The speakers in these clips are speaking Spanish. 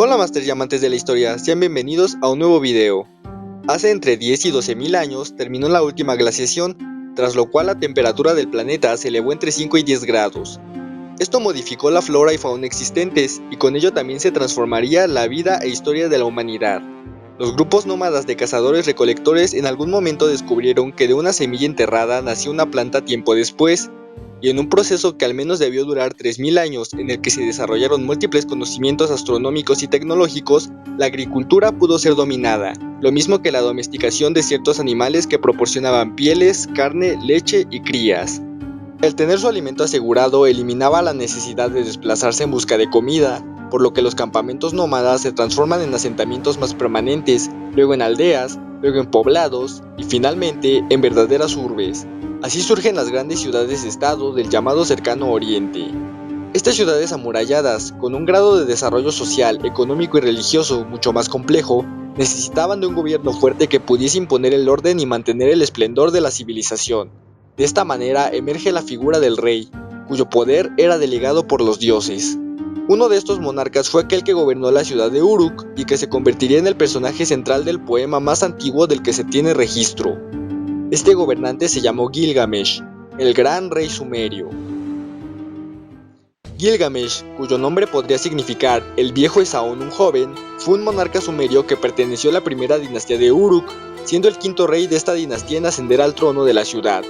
Hola Masters y amantes de la historia, sean bienvenidos a un nuevo video. Hace entre 10 y 12.000 años terminó la última glaciación, tras lo cual la temperatura del planeta se elevó entre 5 y 10 grados. Esto modificó la flora y fauna existentes, y con ello también se transformaría la vida e historia de la humanidad. Los grupos nómadas de cazadores-recolectores en algún momento descubrieron que de una semilla enterrada nació una planta tiempo después, y en un proceso que al menos debió durar 3.000 años, en el que se desarrollaron múltiples conocimientos astronómicos y tecnológicos, la agricultura pudo ser dominada, lo mismo que la domesticación de ciertos animales que proporcionaban pieles, carne, leche y crías. El tener su alimento asegurado eliminaba la necesidad de desplazarse en busca de comida, por lo que los campamentos nómadas se transforman en asentamientos más permanentes, luego en aldeas, luego en poblados y finalmente en verdaderas urbes. Así surgen las grandes ciudades-estado del llamado Cercano Oriente. Estas ciudades amuralladas, con un grado de desarrollo social, económico y religioso mucho más complejo, necesitaban de un gobierno fuerte que pudiese imponer el orden y mantener el esplendor de la civilización. De esta manera emerge la figura del rey, cuyo poder era delegado por los dioses. Uno de estos monarcas fue aquel que gobernó la ciudad de Uruk y que se convertiría en el personaje central del poema más antiguo del que se tiene registro. Este gobernante se llamó Gilgamesh, el gran rey sumerio. Gilgamesh, cuyo nombre podría significar el viejo Esaón un joven, fue un monarca sumerio que perteneció a la primera dinastía de Uruk, siendo el quinto rey de esta dinastía en ascender al trono de la ciudad,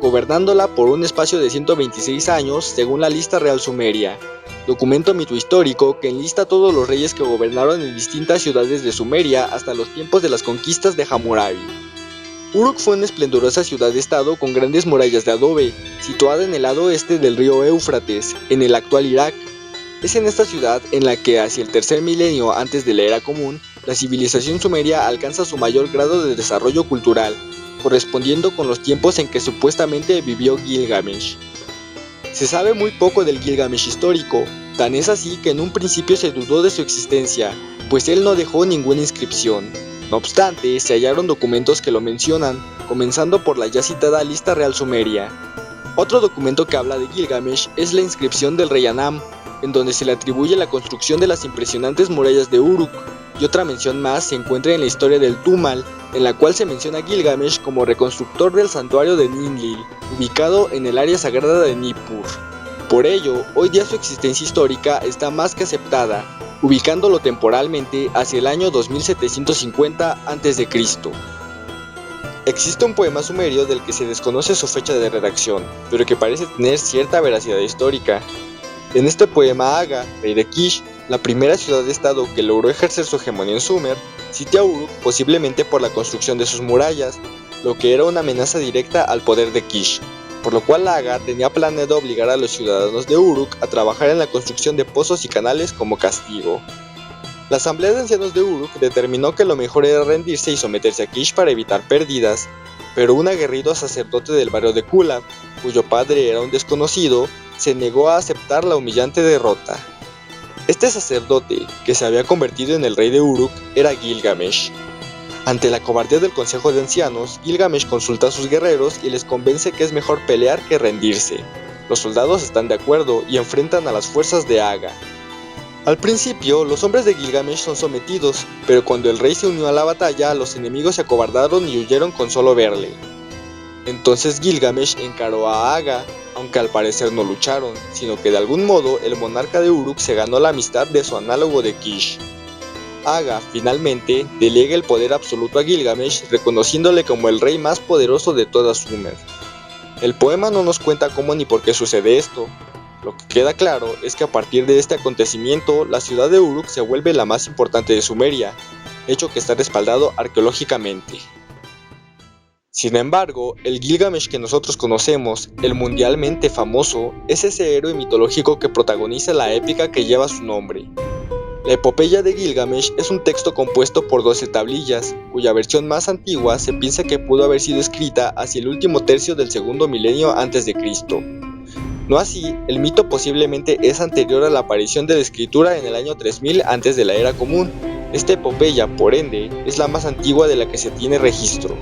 gobernándola por un espacio de 126 años según la lista real sumeria, documento mitohistórico que enlista a todos los reyes que gobernaron en distintas ciudades de Sumeria hasta los tiempos de las conquistas de Hammurabi. Uruk fue una esplendorosa ciudad-estado con grandes murallas de adobe, situada en el lado este del río Éufrates, en el actual Irak. Es en esta ciudad en la que hacia el tercer milenio antes de la era común, la civilización sumeria alcanza su mayor grado de desarrollo cultural, correspondiendo con los tiempos en que supuestamente vivió Gilgamesh. Se sabe muy poco del Gilgamesh histórico, tan es así que en un principio se dudó de su existencia, pues él no dejó ninguna inscripción. No obstante, se hallaron documentos que lo mencionan, comenzando por la ya citada lista real sumeria. Otro documento que habla de Gilgamesh es la inscripción del rey Anam, en donde se le atribuye la construcción de las impresionantes murallas de Uruk, y otra mención más se encuentra en la historia del Tumal, en la cual se menciona a Gilgamesh como reconstructor del santuario de Ninlil, ubicado en el área sagrada de Nippur. Por ello, hoy día su existencia histórica está más que aceptada, ubicándolo temporalmente hacia el año 2750 a.C. Existe un poema sumerio del que se desconoce su fecha de redacción, pero que parece tener cierta veracidad histórica. En este poema Aga, rey de Kish, la primera ciudad-estado que logró ejercer su hegemonía en Sumer, cita a Uruk posiblemente por la construcción de sus murallas, lo que era una amenaza directa al poder de Kish, por lo cual Aga tenía planeado obligar a los ciudadanos de Uruk a trabajar en la construcción de pozos y canales como castigo. La asamblea de ancianos de Uruk determinó que lo mejor era rendirse y someterse a Kish para evitar pérdidas, pero un aguerrido sacerdote del barrio de Kulab, cuyo padre era un desconocido, se negó a aceptar la humillante derrota. Este sacerdote, que se había convertido en el rey de Uruk, era Gilgamesh. Ante la cobardía del consejo de ancianos, Gilgamesh consulta a sus guerreros y les convence que es mejor pelear que rendirse. Los soldados están de acuerdo y enfrentan a las fuerzas de Aga. Al principio, los hombres de Gilgamesh son sometidos, pero cuando el rey se unió a la batalla, los enemigos se acobardaron y huyeron con solo verle. Entonces Gilgamesh encaró a Aga, aunque al parecer no lucharon, sino que de algún modo el monarca de Uruk se ganó la amistad de su análogo de Kish. Aga, finalmente, delega el poder absoluto a Gilgamesh, reconociéndole como el rey más poderoso de toda Sumer. El poema no nos cuenta cómo ni por qué sucede esto. Lo que queda claro es que a partir de este acontecimiento, la ciudad de Uruk se vuelve la más importante de Sumeria, hecho que está respaldado arqueológicamente. Sin embargo, el Gilgamesh que nosotros conocemos, el mundialmente famoso, es ese héroe mitológico que protagoniza la épica que lleva su nombre. La epopeya de Gilgamesh es un texto compuesto por 12 tablillas, cuya versión más antigua se piensa que pudo haber sido escrita hacia el último tercio del segundo milenio antes de Cristo. No así, el mito posiblemente es anterior a la aparición de la escritura en el año 3000 antes de la era común. Esta epopeya, por ende, es la más antigua de la que se tiene registro.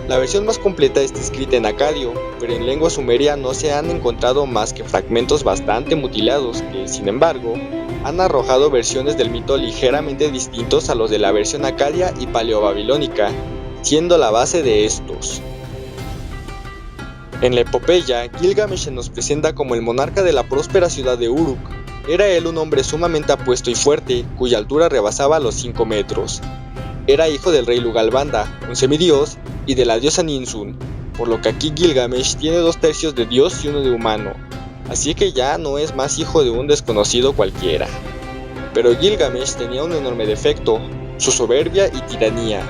La versión más completa está escrita en acadio, pero en lengua sumeria no se han encontrado más que fragmentos bastante mutilados que, sin embargo, han arrojado versiones del mito ligeramente distintos a los de la versión acadia y paleobabilónica, siendo la base de estos. En la epopeya, Gilgamesh se nos presenta como el monarca de la próspera ciudad de Uruk. Era él un hombre sumamente apuesto y fuerte, cuya altura rebasaba los 5 metros. Era hijo del rey Lugalbanda, un semidios, y de la diosa Ninsun, por lo que aquí Gilgamesh tiene 2/3 de dios y 1 de humano, así que ya no es más hijo de un desconocido cualquiera. Pero Gilgamesh tenía un enorme defecto, su soberbia y tiranía.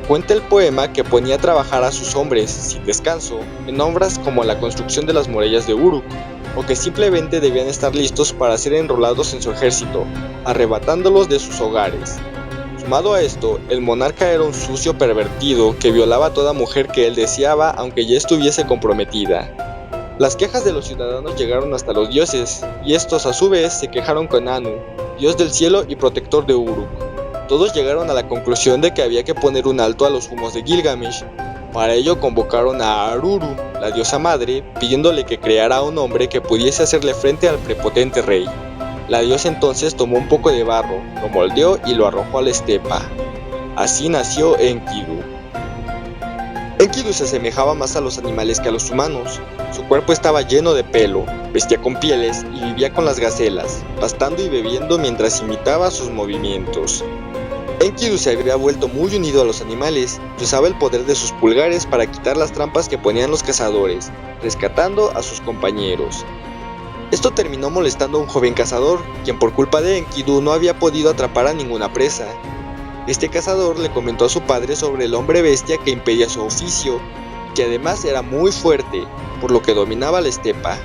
Cuenta el poema que ponía a trabajar a sus hombres, sin descanso, en obras como la construcción de las murallas de Uruk, o que simplemente debían estar listos para ser enrolados en su ejército, arrebatándolos de sus hogares. Sumado a esto, el monarca era un sucio pervertido que violaba a toda mujer que él deseaba aunque ya estuviese comprometida. Las quejas de los ciudadanos llegaron hasta los dioses, y estos a su vez se quejaron con Anu, dios del cielo y protector de Uruk. Todos llegaron a la conclusión de que había que poner un alto a los humos de Gilgamesh. Para ello convocaron a Aruru, la diosa madre, pidiéndole que creara un hombre que pudiese hacerle frente al prepotente rey. La diosa entonces tomó un poco de barro, lo moldeó y lo arrojó a la estepa. Así nació Enkidu. Enkidu se asemejaba más a los animales que a los humanos. Su cuerpo estaba lleno de pelo, vestía con pieles y vivía con las gacelas, pastando y bebiendo mientras imitaba sus movimientos. Enkidu se había vuelto muy unido a los animales y usaba el poder de sus pulgares para quitar las trampas que ponían los cazadores, rescatando a sus compañeros. Esto terminó molestando a un joven cazador, quien por culpa de Enkidu no había podido atrapar a ninguna presa. Este cazador le comentó a su padre sobre el hombre bestia que impedía su oficio, que además era muy fuerte, por lo que dominaba la estepa.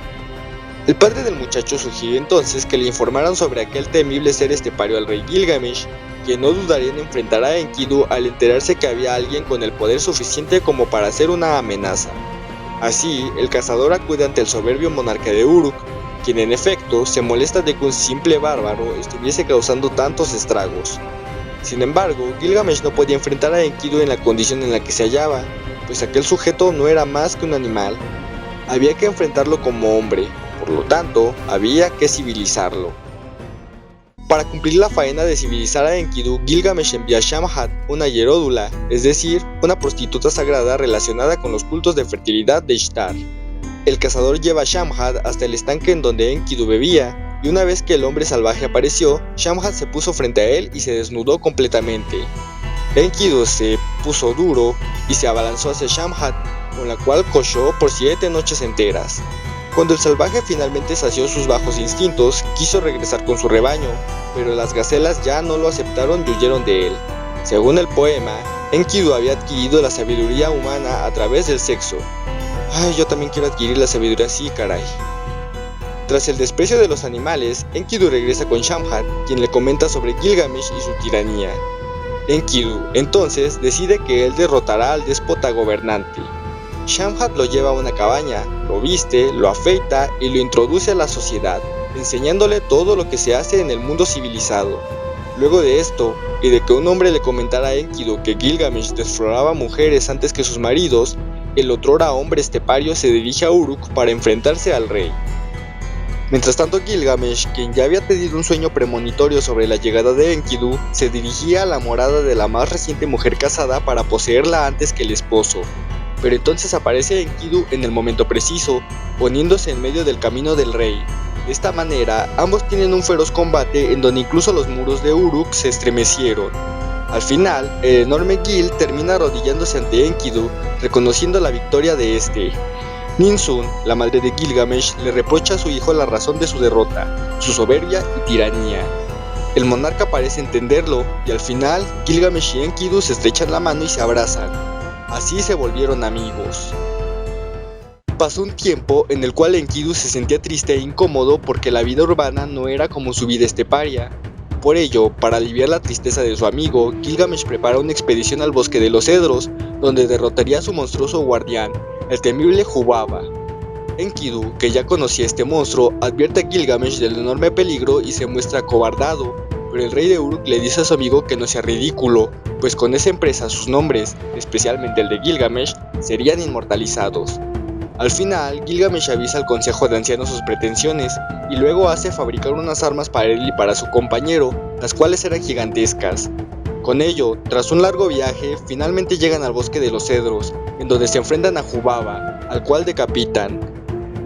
El padre del muchacho sugirió entonces que le informaran sobre aquel temible ser estepario al rey Gilgamesh, quien no dudaría en enfrentar a Enkidu al enterarse que había alguien con el poder suficiente como para hacer una amenaza. Así, el cazador acude ante el soberbio monarca de Uruk, quien en efecto se molesta de que un simple bárbaro estuviese causando tantos estragos. Sin embargo, Gilgamesh no podía enfrentar a Enkidu en la condición en la que se hallaba, pues aquel sujeto no era más que un animal. Había que enfrentarlo como hombre, por lo tanto, había que civilizarlo. Para cumplir la faena de civilizar a Enkidu, Gilgamesh envía a Shamhat, una hieródula, es decir, una prostituta sagrada relacionada con los cultos de fertilidad de Ishtar. El cazador lleva a Shamhat hasta el estanque en donde Enkidu bebía, y una vez que el hombre salvaje apareció, Shamhat se puso frente a él y se desnudó completamente. Enkidu se puso duro y se abalanzó hacia Shamhat, con la cual cochó por 7 noches enteras. Cuando el salvaje finalmente sació sus bajos instintos, quiso regresar con su rebaño, pero las gacelas ya no lo aceptaron y huyeron de él. Según el poema, Enkidu había adquirido la sabiduría humana a través del sexo. Ay, yo también quiero adquirir la sabiduría así, caray. Tras el desprecio de los animales, Enkidu regresa con Shamhat, quien le comenta sobre Gilgamesh y su tiranía. Enkidu, entonces, decide que él derrotará al déspota gobernante. Shamhat lo lleva a una cabaña, lo viste, lo afeita y lo introduce a la sociedad, enseñándole todo lo que se hace en el mundo civilizado. Luego de esto, y de que un hombre le comentara a Enkidu que Gilgamesh desfloraba mujeres antes que sus maridos, el otrora hombre estepario se dirige a Uruk para enfrentarse al rey. Mientras tanto, Gilgamesh, quien ya había tenido un sueño premonitorio sobre la llegada de Enkidu, se dirigía a la morada de la más reciente mujer casada para poseerla antes que el esposo. Pero entonces aparece Enkidu en el momento preciso, poniéndose en medio del camino del rey. De esta manera, ambos tienen un feroz combate en donde incluso los muros de Uruk se estremecieron. Al final, el enorme Gil termina arrodillándose ante Enkidu, reconociendo la victoria de este. Ninsun, la madre de Gilgamesh, le reprocha a su hijo la razón de su derrota, su soberbia y tiranía. El monarca parece entenderlo, y al final, Gilgamesh y Enkidu se estrechan la mano y se abrazan. Así se volvieron amigos. Pasó un tiempo en el cual Enkidu se sentía triste e incómodo porque la vida urbana no era como su vida esteparia. Por ello, para aliviar la tristeza de su amigo, Gilgamesh prepara una expedición al bosque de los cedros, donde derrotaría a su monstruoso guardián, el temible Jubaba. Enkidu, que ya conocía este monstruo, advierte a Gilgamesh del enorme peligro y se muestra acobardado, pero el rey de Uruk le dice a su amigo que no sea ridículo, pues con esa empresa sus nombres, especialmente el de Gilgamesh, serían inmortalizados. Al final, Gilgamesh avisa al consejo de ancianos sus pretensiones y luego hace fabricar unas armas para él y para su compañero, las cuales eran gigantescas. Con ello, tras un largo viaje, finalmente llegan al bosque de los cedros, en donde se enfrentan a Jubaba, al cual decapitan.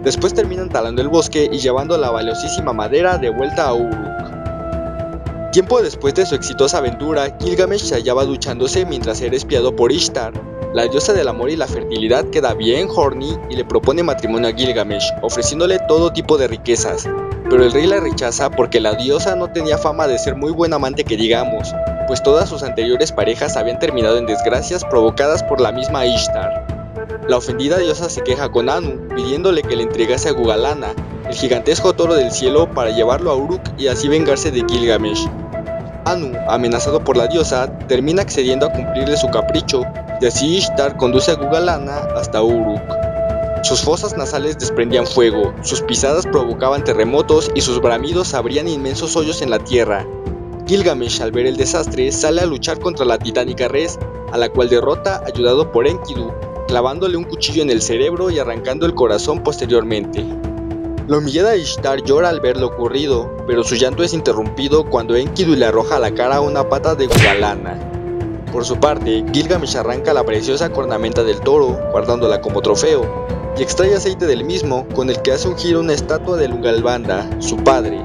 Después terminan talando el bosque y llevando la valiosísima madera de vuelta a Uruk. Tiempo después de su exitosa aventura, Gilgamesh se hallaba duchándose mientras era espiado por Ishtar. La diosa del amor y la fertilidad queda bien horny y le propone matrimonio a Gilgamesh, ofreciéndole todo tipo de riquezas. Pero el rey la rechaza porque la diosa no tenía fama de ser muy buen amante que digamos, pues todas sus anteriores parejas habían terminado en desgracias provocadas por la misma Ishtar. La ofendida diosa se queja con Anu, pidiéndole que le entregase a Gugalana, el gigantesco toro del cielo, para llevarlo a Uruk y así vengarse de Gilgamesh. Anu, amenazado por la diosa, termina accediendo a cumplirle su capricho, y así Ishtar conduce a Gugalana hasta Uruk. Sus fosas nasales desprendían fuego, sus pisadas provocaban terremotos y sus bramidos abrían inmensos hoyos en la tierra. Gilgamesh, al ver el desastre, sale a luchar contra la titánica res, a la cual derrota ayudado por Enkidu, clavándole un cuchillo en el cerebro y arrancando el corazón posteriormente. La humillada Ishtar llora al ver lo ocurrido, pero su llanto es interrumpido cuando Enkidu le arroja a la cara una pata de Gugalana. Por su parte, Gilgamesh arranca la preciosa cornamenta del toro, guardándola como trofeo, y extrae aceite del mismo, con el que hace ungir una estatua de Lugalbanda, su padre.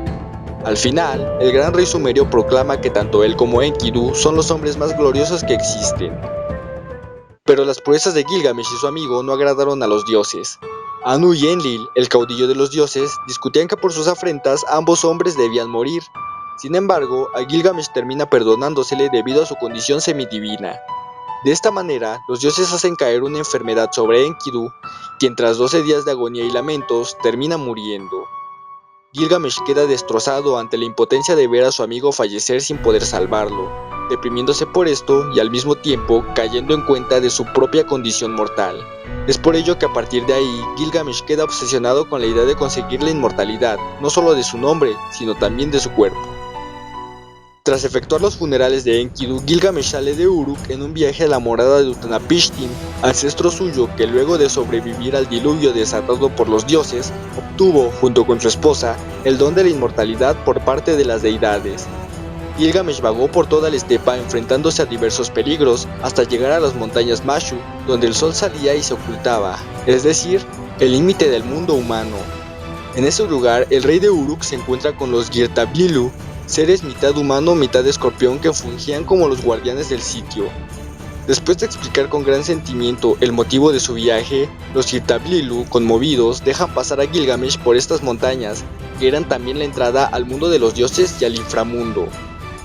Al final, el gran rey sumerio proclama que tanto él como Enkidu son los hombres más gloriosos que existen. Pero las proezas de Gilgamesh y su amigo no agradaron a los dioses. Anu y Enlil, el caudillo de los dioses, discutían que por sus afrentas ambos hombres debían morir. Sin embargo, a Gilgamesh termina perdonándosele debido a su condición semidivina. De esta manera, los dioses hacen caer una enfermedad sobre Enkidu, quien tras 12 días de agonía y lamentos, termina muriendo. Gilgamesh queda destrozado ante la impotencia de ver a su amigo fallecer sin poder salvarlo, deprimiéndose por esto y al mismo tiempo cayendo en cuenta de su propia condición mortal. Es por ello que a partir de ahí, Gilgamesh queda obsesionado con la idea de conseguir la inmortalidad, no solo de su nombre, sino también de su cuerpo. Tras efectuar los funerales de Enkidu, Gilgamesh sale de Uruk en un viaje a la morada de Utanapishtim, ancestro suyo que luego de sobrevivir al diluvio desatado por los dioses, obtuvo, junto con su esposa, el don de la inmortalidad por parte de las deidades. Gilgamesh vagó por toda la estepa enfrentándose a diversos peligros hasta llegar a las montañas Mashu, donde el sol salía y se ocultaba, es decir, el límite del mundo humano. En ese lugar, el rey de Uruk se encuentra con los Girtablilu, seres mitad humano, mitad escorpión que fungían como los guardianes del sitio. Después de explicar con gran sentimiento el motivo de su viaje, los Girtablilu, conmovidos, dejan pasar a Gilgamesh por estas montañas, que eran también la entrada al mundo de los dioses y al inframundo.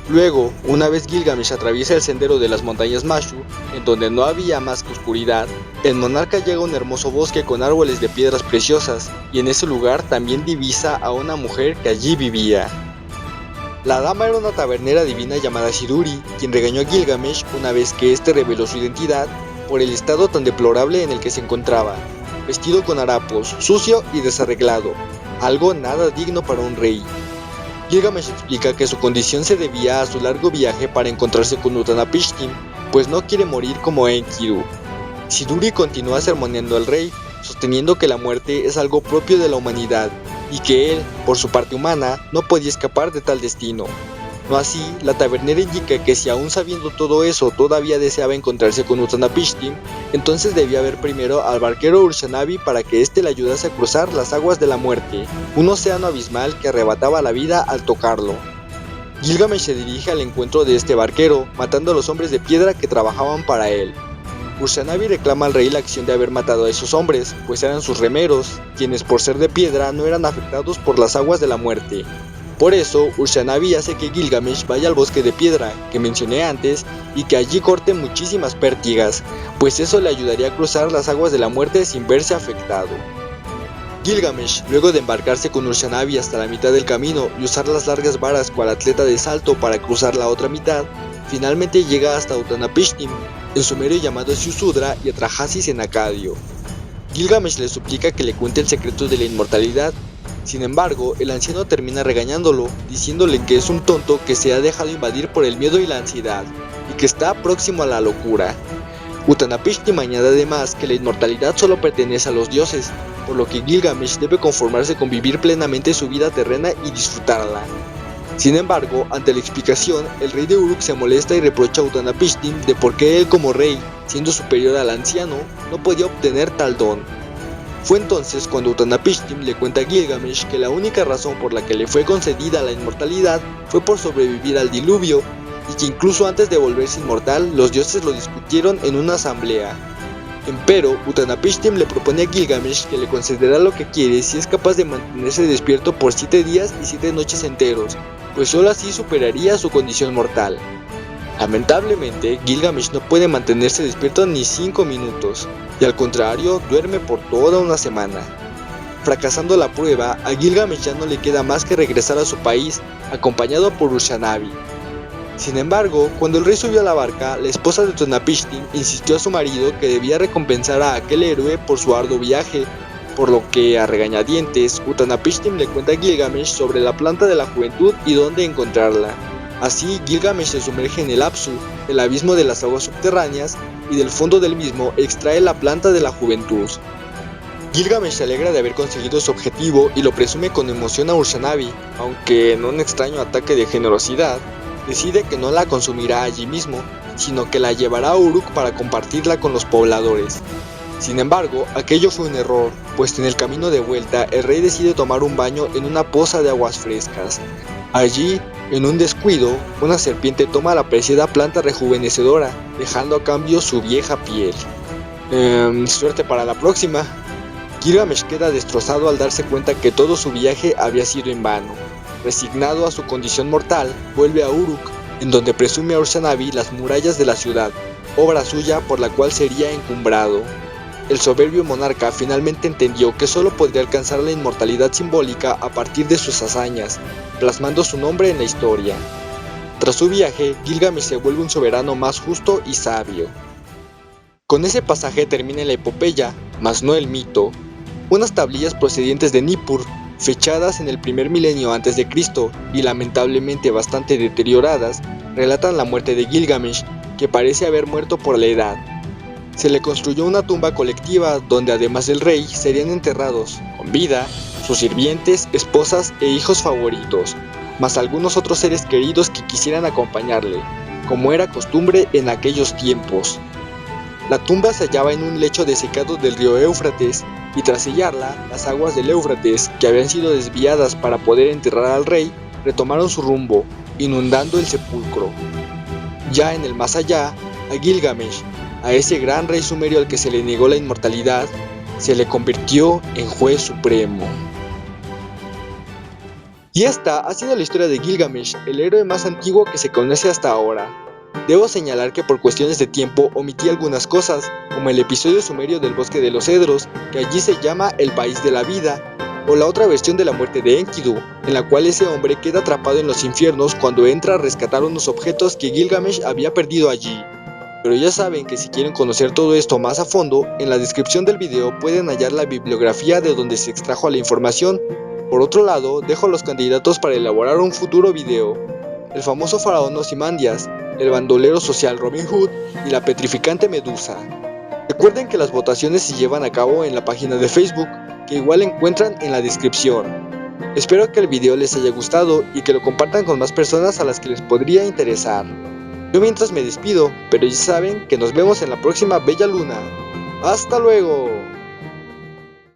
Luego, una vez Gilgamesh atraviesa el sendero de las montañas Mashu, en donde no había más que oscuridad, el monarca llega a un hermoso bosque con árboles de piedras preciosas, y en ese lugar también divisa a una mujer que allí vivía. La dama era una tabernera divina llamada Siduri, quien regañó a Gilgamesh una vez que éste reveló su identidad por el estado tan deplorable en el que se encontraba, vestido con harapos, sucio y desarreglado, algo nada digno para un rey. Gilgamesh explica que su condición se debía a su largo viaje para encontrarse con Utanapishtim, pues no quiere morir como Enkidu. Siduri continúa sermoneando al rey, sosteniendo que la muerte es algo propio de la humanidad, y que él, por su parte humana, no podía escapar de tal destino. No así, la tabernera indica que si aún sabiendo todo eso todavía deseaba encontrarse con Utanapishtim, entonces debía ver primero al barquero Urshanabi para que éste le ayudase a cruzar las aguas de la muerte, un océano abismal que arrebataba la vida al tocarlo. Gilgamesh se dirige al encuentro de este barquero, matando a los hombres de piedra que trabajaban para él. Urshanabi reclama al rey la acción de haber matado a esos hombres, pues eran sus remeros, quienes por ser de piedra no eran afectados por las aguas de la muerte. Por eso, Urshanabi hace que Gilgamesh vaya al bosque de piedra, que mencioné antes, y que allí corte muchísimas pértigas, pues eso le ayudaría a cruzar las aguas de la muerte sin verse afectado. Gilgamesh, luego de embarcarse con Urshanabi hasta la mitad del camino y usar las largas varas cual atleta de salto para cruzar la otra mitad, finalmente llega hasta Utanapishtim, en sumerio llamado Siusudra y Atrahasis en acadio. Gilgamesh le suplica que le cuente el secreto de la inmortalidad. Sin embargo, el anciano termina regañándolo, diciéndole que es un tonto que se ha dejado invadir por el miedo y la ansiedad, y que está próximo a la locura. Utanapishtim añade además que la inmortalidad solo pertenece a los dioses, por lo que Gilgamesh debe conformarse con vivir plenamente su vida terrena y disfrutarla. Sin embargo, ante la explicación, el rey de Uruk se molesta y reprocha a Utanapishtim de por qué él como rey, siendo superior al anciano, no podía obtener tal don. Fue entonces cuando Utanapishtim le cuenta a Gilgamesh que la única razón por la que le fue concedida la inmortalidad fue por sobrevivir al diluvio, y que incluso antes de volverse inmortal, los dioses lo discutieron en una asamblea. Empero, Utanapishtim le propone a Gilgamesh que le concederá lo que quiere si es capaz de mantenerse despierto por 7 días y 7 noches enteros, pues solo así superaría su condición mortal. Lamentablemente, Gilgamesh no puede mantenerse despierto ni 5 minutos, y al contrario, duerme por toda una semana. Fracasando la prueba, a Gilgamesh ya no le queda más que regresar a su país, acompañado por Ushanabi. Sin embargo, cuando el rey subió a la barca, la esposa de Utanapishtim insistió a su marido que debía recompensar a aquel héroe por su arduo viaje, por lo que, a regañadientes, Utanapishtim le cuenta a Gilgamesh sobre la planta de la juventud y dónde encontrarla. Así, Gilgamesh se sumerge en el Apsu, el abismo de las aguas subterráneas, y del fondo del mismo extrae la planta de la juventud. Gilgamesh se alegra de haber conseguido su objetivo y lo presume con emoción a Ushanabi, aunque en un extraño ataque de generosidad, decide que no la consumirá allí mismo, sino que la llevará a Uruk para compartirla con los pobladores. Sin embargo, aquello fue un error, pues en el camino de vuelta el rey decide tomar un baño en una poza de aguas frescas. Allí, en un descuido, una serpiente toma la preciada planta rejuvenecedora, dejando a cambio su vieja piel. Suerte para la próxima. Gilgamesh queda destrozado al darse cuenta que todo su viaje había sido en vano. Resignado a su condición mortal, vuelve a Uruk, en donde presume a Ushanabi las murallas de la ciudad, obra suya por la cual sería encumbrado. El soberbio monarca finalmente entendió que solo podría alcanzar la inmortalidad simbólica a partir de sus hazañas, plasmando su nombre en la historia. Tras su viaje, Gilgamesh se vuelve un soberano más justo y sabio. Con ese pasaje termina la epopeya, mas no el mito. Unas tablillas procedientes de Nippur, fechadas en el primer milenio antes de Cristo y lamentablemente bastante deterioradas, relatan la muerte de Gilgamesh, que parece haber muerto por la edad. Se le construyó una tumba colectiva donde además del rey serían enterrados, con vida, sus sirvientes, esposas e hijos favoritos, más algunos otros seres queridos que quisieran acompañarle, como era costumbre en aquellos tiempos. La tumba se hallaba en un lecho desecado del río Éufrates, y tras sellarla, las aguas del Éufrates, que habían sido desviadas para poder enterrar al rey, retomaron su rumbo, inundando el sepulcro. Ya en el más allá, a Gilgamesh, a ese gran rey sumerio al que se le negó la inmortalidad, se le convirtió en juez supremo. Y esta ha sido la historia de Gilgamesh, el héroe más antiguo que se conoce hasta ahora. Debo señalar que por cuestiones de tiempo omití algunas cosas, como el episodio sumerio del Bosque de los Cedros, que allí se llama El País de la Vida, o la otra versión de la muerte de Enkidu, en la cual ese hombre queda atrapado en los infiernos cuando entra a rescatar unos objetos que Gilgamesh había perdido allí. Pero ya saben que si quieren conocer todo esto más a fondo, en la descripción del video pueden hallar la bibliografía de donde se extrajo la información. Por otro lado, dejo los candidatos para elaborar un futuro video: el famoso faraón Ozymandias, el bandolero social Robin Hood y la petrificante Medusa. Recuerden que las votaciones se llevan a cabo en la página de Facebook, que igual encuentran en la descripción. Espero que el video les haya gustado y que lo compartan con más personas a las que les podría interesar. Yo mientras me despido, pero ya saben que nos vemos en la próxima Bella Luna. ¡Hasta luego!